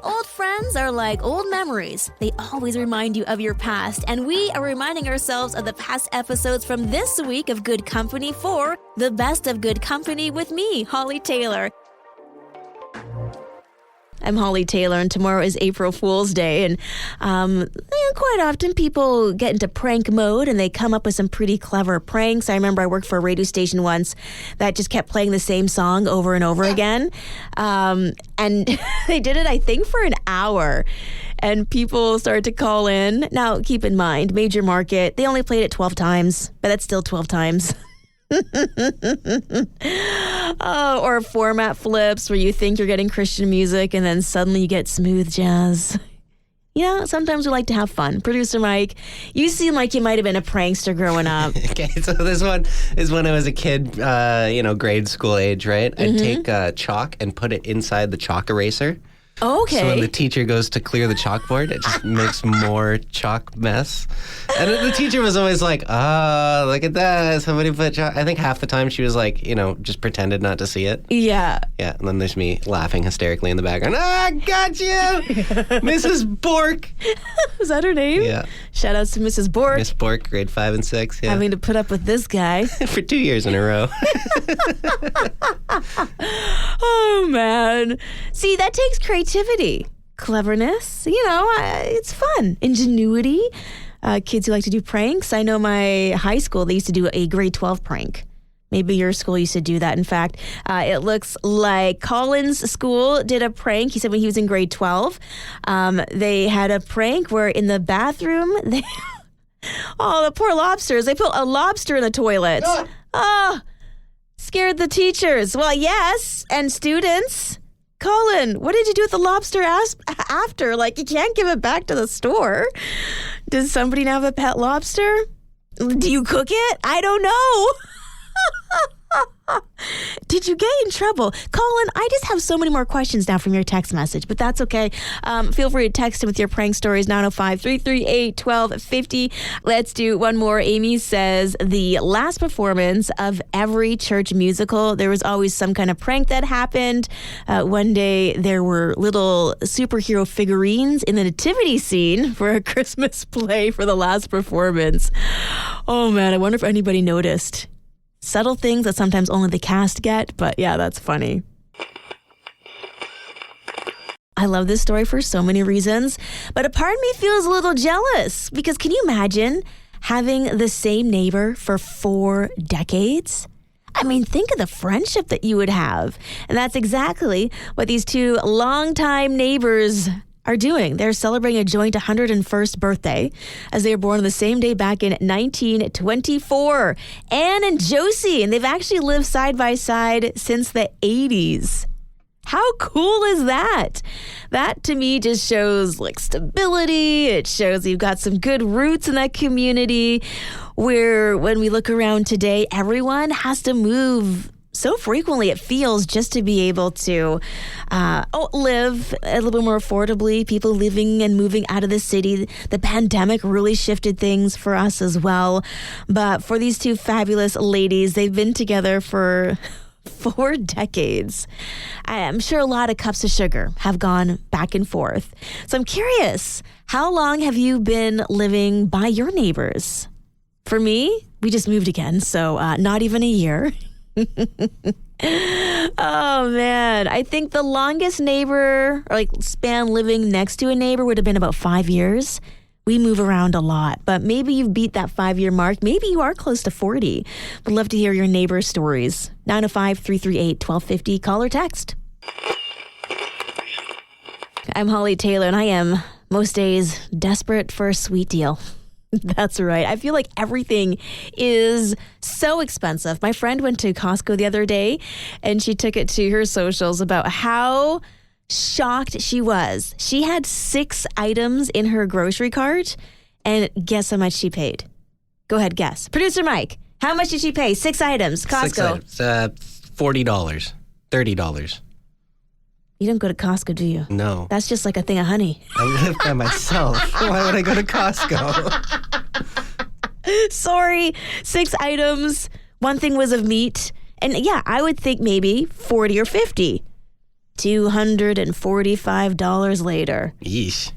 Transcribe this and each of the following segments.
Old friends are like old memories. They always remind you of your past, and we are reminding ourselves of the past episodes from this week of Good Company for the Best of Good Company with me, Hollie Taylor. I'm Hollie Taylor, and tomorrow is April Fool's Day, and quite often people get into prank mode, and they come up with some pretty clever pranks. I remember I worked for a radio station once that just kept playing the same song over and over again, and they did it, I think, for an hour, and people started to call in. Now, keep in mind, major market, they only played it 12 times, but that's still 12 times. Or format flips where you think you're getting Christian music and then suddenly you get smooth jazz. Yeah, sometimes we like to have fun. Producer Mike, you seem like you might have been a prankster growing up. Okay, so this one is when I was a kid, grade school age, right? I'd take chalk and put it inside the chalk eraser. Okay. So when the teacher goes to clear the chalkboard, it just makes more chalk mess. And the teacher was always like, look at that. Somebody put chalk. I think half the time she was like, just pretended not to see it. Yeah. Yeah. And then there's me laughing hysterically in the background. Got you. Mrs. Bork. Was that her name? Yeah. Shout outs to Mrs. Bork. Miss Bork, grade 5 and 6. Yeah. Having to put up with this guy. For 2 years in a row. Oh, man. See, that takes creativity, cleverness. It's fun. Ingenuity. Kids who like to do pranks. I know my high school, they used to do a grade 12 prank. Maybe your school used to do that. In fact, it looks like Colin's school did a prank. He said when he was in grade 12, they had a prank where in the bathroom, the poor lobsters, they put a lobster in the toilet. Scared the teachers. Well, yes, and students. Colin, what did you do with the lobster after? Like, you can't give it back to the store. Does somebody now have a pet lobster? Do you cook it? I don't know. Did you get in trouble? Colin, I just have so many more questions now from your text message, but that's okay. Feel free to text him with your prank stories, 905-338-1250. Let's do one more. Amy says, the last performance of every church musical, there was always some kind of prank that happened. One day, there were little superhero figurines in the nativity scene for a Christmas play for the last performance. Oh, man, I wonder if anybody noticed. Subtle things that sometimes only the cast get, but yeah, that's funny. I love this story for so many reasons, but a part of me feels a little jealous because can you imagine having the same neighbor for 4 decades? I mean, think of the friendship that you would have. And that's exactly what these two longtime neighbors are doing. They're celebrating a joint 101st birthday as they were born on the same day back in 1924. Anne and Josie, and they've actually lived side by side since the 80s. How cool is that? That to me just shows like stability. It shows you've got some good roots in that community where when we look around today, everyone has to move so frequently, it feels, just to be able to live a little bit more affordably, people living and moving out of the city. The pandemic really shifted things for us as well. But for these two fabulous ladies, they've been together for 4 decades. I'm sure a lot of cups of sugar have gone back and forth. So I'm curious, how long have you been living by your neighbors? For me, we just moved again, so not even a year. Oh man, I think the longest neighbor or span living next to a neighbor would have been about 5 years. We move around a lot, but maybe you've beat that 5-year mark. Maybe you are close to 40. Would love to hear your neighbor stories. 905-338-1250. Call or text. I'm Hollie Taylor, and I am most days desperate for a sweet deal. That's right. I feel like everything is so expensive. My friend went to Costco the other day and she took it to her socials about how shocked she was. She had 6 items in her grocery cart and guess how much she paid? Go ahead, guess. Producer Mike, how much did she pay? 6 items, Costco. 6 items, $40, $30. You don't go to Costco, do you? No. That's just like a thing of honey. I live by myself. Why would I go to Costco? Sorry, 6 items. One thing was of meat. And yeah, I would think maybe 40 or 50. $245 later. Yeesh.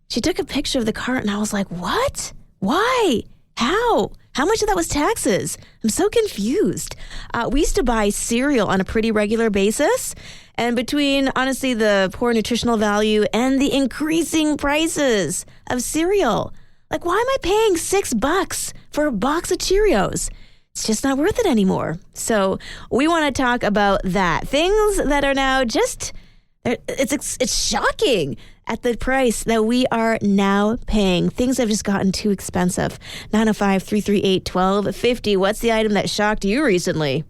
She took a picture of the cart and I was like, what? Why? How? How much of that was taxes? I'm so confused. We used to buy cereal on a pretty regular basis. And between, honestly, the poor nutritional value and the increasing prices of cereal, like, why am I paying $6 for a box of Cheerios? It's just not worth it anymore. So we want to talk about that. Things that are now just, it's shocking at the price that we are now paying. Things have just gotten too expensive. 905-338-1250. What's the item that shocked you recently?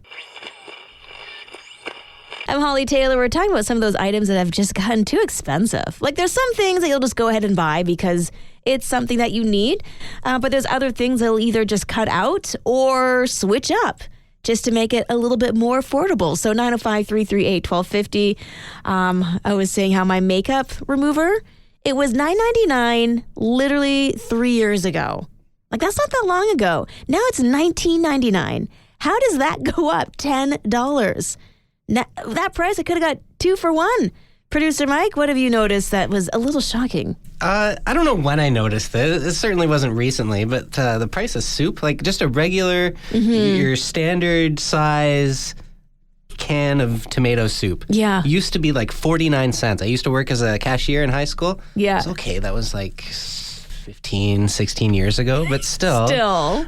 I'm Hollie Taylor. We're talking about some of those items that have just gotten too expensive. Like, there's some things that you'll just go ahead and buy because it's something that you need. But there's other things that'll either just cut out or switch up just to make it a little bit more affordable. So 905-338-1250. I was saying how my makeup remover, it was $9.99 literally 3 years ago. Like, that's not that long ago. Now it's $19.99. How does that go up $10? Now, that price, I could have got 2 for 1. Producer Mike, what have you noticed that was a little shocking? I don't know when I noticed it. It certainly wasn't recently, but the price of soup, like just a regular, your standard size can of tomato soup, used to be like 49 cents. I used to work as a cashier in high school. Yeah. It was okay. That was like 15, 16 years ago, but still,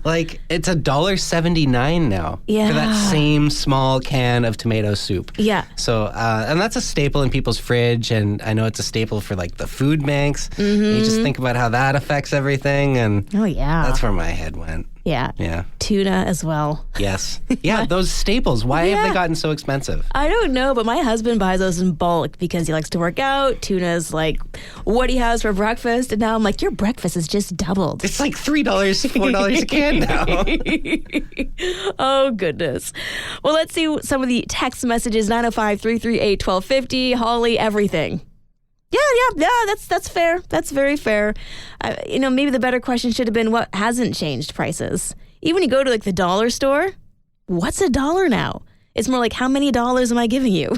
like, it's $1.79 now for that same small can of tomato soup. Yeah. So, and that's a staple in people's fridge, and I know it's a staple for like the food banks. You just think about how that affects everything, and that's where my head went. Yeah. Yeah. Tuna as well. Yes. Yeah, those staples. Why have they gotten so expensive? I don't know, but my husband buys those in bulk because he likes to work out. Tuna's like what he has for breakfast. And now I'm like, your breakfast has just doubled. It's like $3, $4 a can now. Oh, goodness. Well, let's see some of the text messages. 905-338-1250. Holly, everything. Yeah, that's fair. That's very fair. Maybe the better question should have been what hasn't changed prices. Even when you go to like the dollar store, what's $1 now? It's more like, how many dollars am I giving you?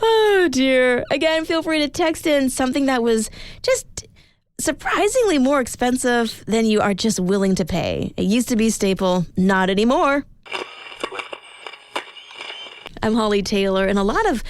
Oh, dear. Again, feel free to text in something that was just surprisingly more expensive than you are just willing to pay. It used to be staple, not anymore. I'm Hollie Taylor, and a lot of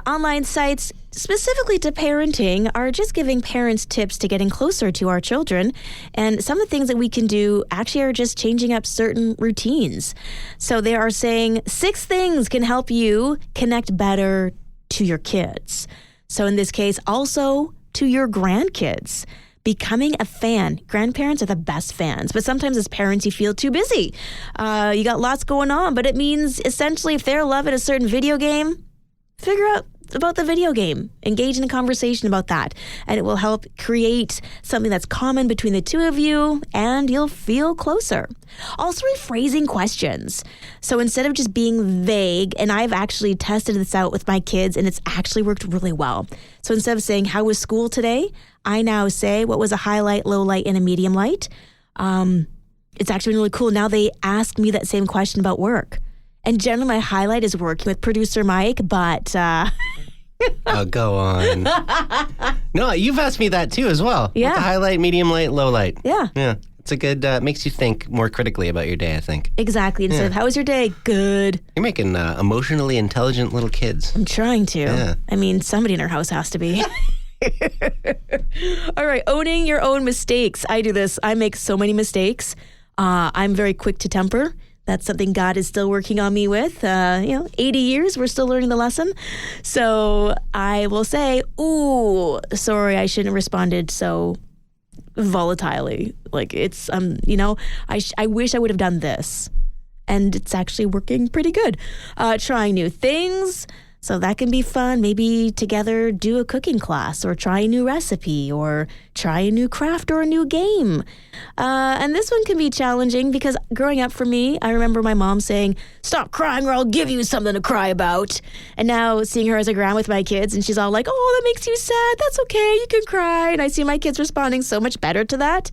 online sites specifically to parenting are just giving parents tips to getting closer to our children. And some of the things that we can do actually are just changing up certain routines. So they are saying 6 things can help you connect better to your kids. So in this case, also to your grandkids. Becoming a fan. Grandparents are the best fans, but sometimes as parents, you feel too busy. You got lots going on, but it means essentially if they're loving a certain video game, figure out about the video game. Engage in a conversation about that, and it will help create something that's common between the two of you, and you'll feel closer. Also, rephrasing questions. So instead of just being vague, and I've actually tested this out with my kids, and it's actually worked really well. So instead of saying, how was school today? I now say, what was a highlight, low light, and a medium light? It's actually been really cool. Now they ask me that same question about work. And generally my highlight is working with producer Mike, but... Oh, go on. No, you've asked me that too as well. Yeah. What's a highlight, medium light, low light? Yeah. Yeah. It's a good, makes you think more critically about your day, I think. Exactly. Instead of, how was your day? Good. You're making emotionally intelligent little kids. I'm trying to. Yeah. I mean, somebody in our house has to be. All right. Owning your own mistakes. I do this. I make so many mistakes. I'm very quick to temper. That's something God is still working on me with. 80 years, we're still learning the lesson. So I will say, ooh, sorry, I shouldn't have responded so volatilely. Like it's, I wish I would have done this. And it's actually working pretty good. Trying new things. So that can be fun. Maybe together do a cooking class or try a new recipe or try a new craft or a new game. And this one can be challenging because growing up for me, I remember my mom saying, stop crying or I'll give you something to cry about. And now seeing her as a grandma with my kids and she's all like, oh, that makes you sad. That's okay. You can cry. And I see my kids responding so much better to that.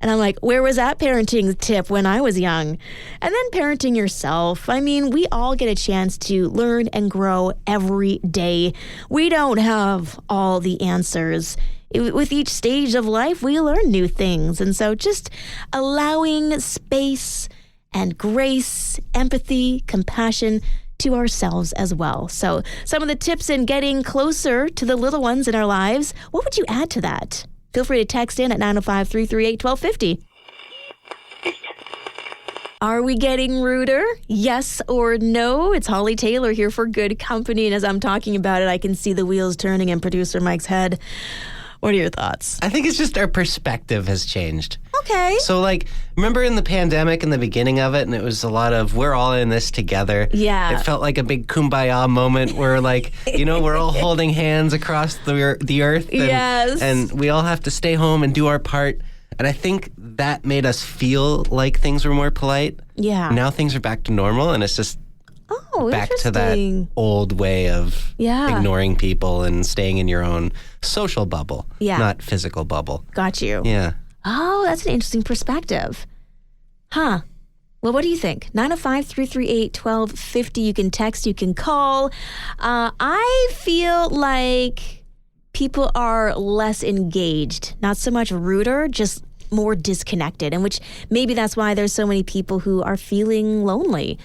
And I'm like, where was that parenting tip when I was young? And then parenting yourself. I mean, we all get a chance to learn and grow every day. We don't have all the answers. With each stage of life, we learn new things. And so just allowing space and grace, empathy, compassion to ourselves as well. So some of the tips in getting closer to the little ones in our lives, what would you add to that? Feel free to text in at 905-338-1250. Are we getting ruder? Yes or no? It's Hollie Taylor here for Good Company. And as I'm talking about it, I can see the wheels turning in producer Mike's head. What are your thoughts? I think it's just our perspective has changed. Okay. So, remember in the pandemic, in the beginning of it, and it was a lot of, we're all in this together. Yeah. It felt like a big kumbaya moment where, we're all holding hands across the earth. And, yes. And we all have to stay home and do our part. And I think that made us feel like things were more polite. Yeah. Now things are back to normal, and it's just back to that old way of ignoring people and staying in your own social bubble, not physical bubble. Got you. Yeah. Oh, that's an interesting perspective. Huh. Well, what do you think? 905-338-1250. You can text, you can call. I feel like people are less engaged, not so much ruder, just more disconnected, and which maybe that's why there's so many people who are feeling lonely.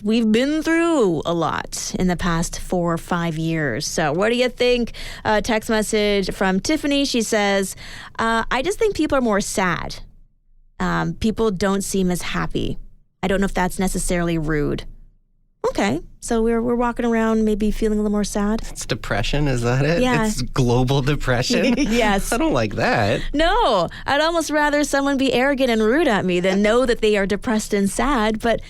We've been through a lot in the past 4 or 5 years. So what do you think? Text message from Tiffany. She says, I just think people are more sad. People don't seem as happy. I don't know if that's necessarily rude. Okay. So we're walking around maybe feeling a little more sad. It's depression, is that it? Yeah. It's global depression? Yes. I don't like that. No, I'd almost rather someone be arrogant and rude at me than know that they are depressed and sad. But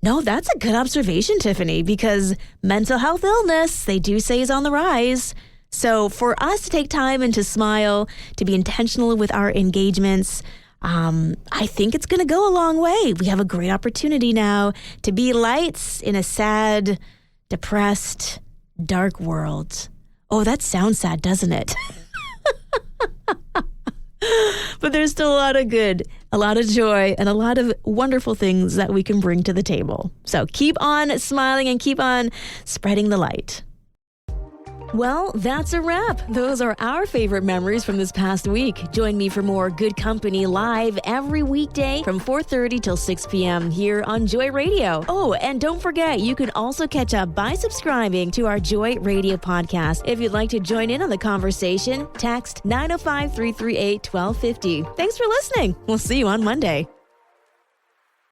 no, that's a good observation, Tiffany, because mental health illness, they do say, is on the rise. So for us to take time and to smile, to be intentional with our engagements, I think it's going to go a long way. We have a great opportunity now to be lights in a sad, depressed, dark world. Oh, that sounds sad, doesn't it? But there's still a lot of good, a lot of joy, and a lot of wonderful things that we can bring to the table. So keep on smiling and keep on spreading the light. Well, that's a wrap. Those are our favorite memories from this past week. Join me for more Good Company live every weekday from 4:30 till 6 p.m. here on Joy Radio. Oh, and don't forget, you can also catch up by subscribing to our Joy Radio podcast. If you'd like to join in on the conversation, text 905-338-1250. Thanks for listening. We'll see you on Monday.